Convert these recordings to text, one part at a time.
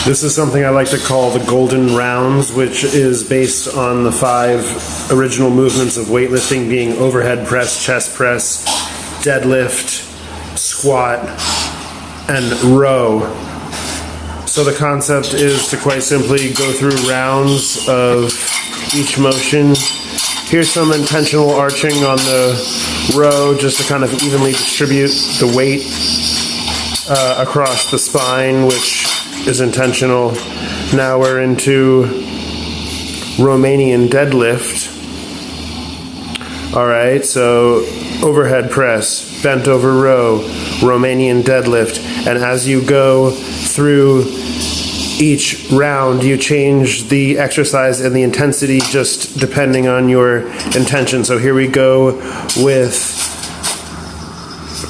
This is something I like to call the golden rounds, which is based on the 5 original movements of weightlifting being overhead press, chest press, deadlift, squat, and row. So the concept is to quite simply go through rounds of each motion. Here's some intentional arching on the row just to kind of evenly distribute the weight across the spine, which is intentional. Now we're into Romanian deadlift. All right, so overhead press, bent over row, Romanian deadlift, and as you go through each round, you change the exercise and the intensity just depending on your intention. So here we go with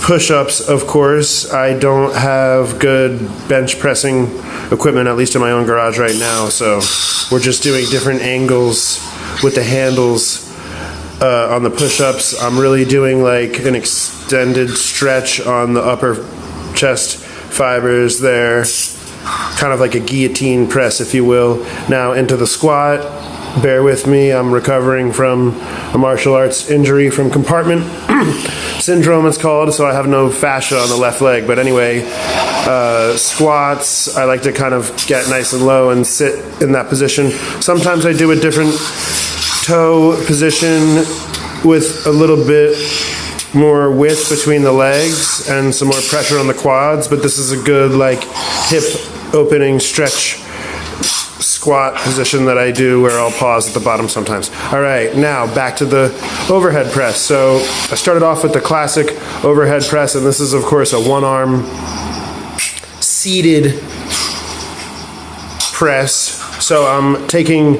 push-ups, of course. I don't have good bench pressing equipment, at least in my own garage right now, so we're just doing different angles with the handles on the push-ups. I'm really doing like an extended stretch on the upper chest fibers there, kind of like a guillotine press, if you will. Now into the squat. Bear with me, I'm recovering from a martial arts injury from compartment syndrome, it's called, so I have no fascia on the left leg. But anyway, squats, I like to kind of get nice and low and sit in that position. Sometimes I do a different toe position with a little bit more width between the legs and some more pressure on the quads, but this is a good like hip opening stretch squat position that I do where I'll pause at the bottom sometimes. All right, now back to the overhead press. So I started off with the classic overhead press, and this is of course a one-arm seated press. So I'm taking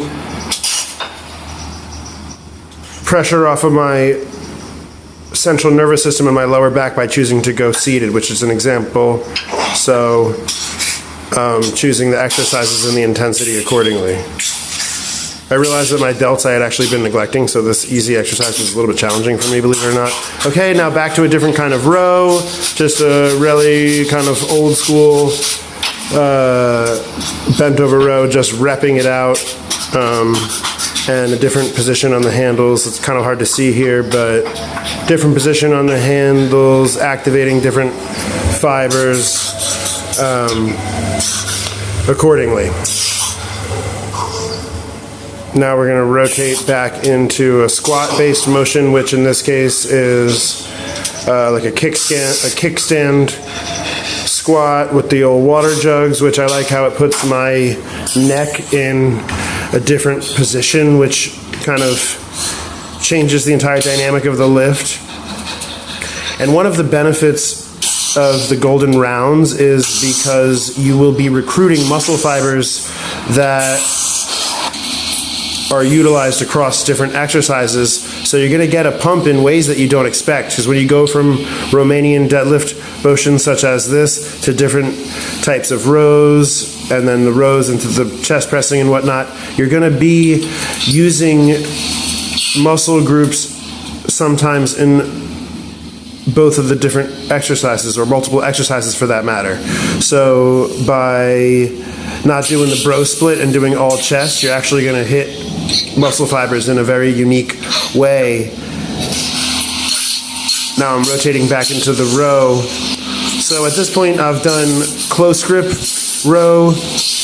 pressure off of my central nervous system and my lower back by choosing to go seated, which is an example. So choosing the exercises and the intensity accordingly. I realized that my delts I had actually been neglecting, so this easy exercise was a little bit challenging for me, believe it or not. Okay, now back to a different kind of row, just a really kind of old school bent over row, just repping it out, and a different position on the handles. It's kind of hard to see here, but different position on the handles, activating different fibers accordingly. Now we're going to rotate back into a squat-based motion, which in this case is like a kickstand squat with the old water jugs, which I like how it puts my neck in a different position, which kind of changes the entire dynamic of the lift. And one of the benefits of the golden rounds is because you will be recruiting muscle fibers that are utilized across different exercises, so you're going to get a pump in ways that you don't expect, because when you go from Romanian deadlift motions such as this to different types of rows, and then the rows into the chest pressing and whatnot, you're going to be using muscle groups sometimes in both of the different exercises, or multiple exercises for that matter. So by not doing the bro split and doing all chest, you're actually going to hit muscle fibers in a very unique way. Now I'm rotating back into the row. So at this point I've done close grip row,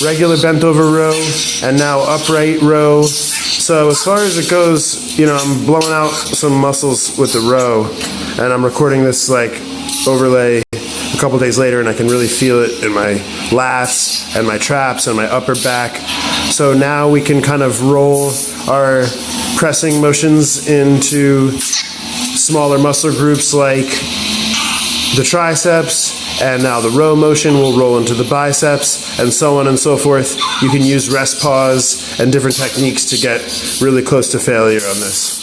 regular bent over row, and now upright row. So as far as it goes, you know, I'm blowing out some muscles with the row, and I'm recording this like overlay a couple days later, and I can really feel it in my lats and my traps and my upper back. So now we can kind of roll our pressing motions into smaller muscle groups like the triceps, and now the row motion will roll into the biceps, and so on and so forth. You can use rest pause and different techniques to get really close to failure on this.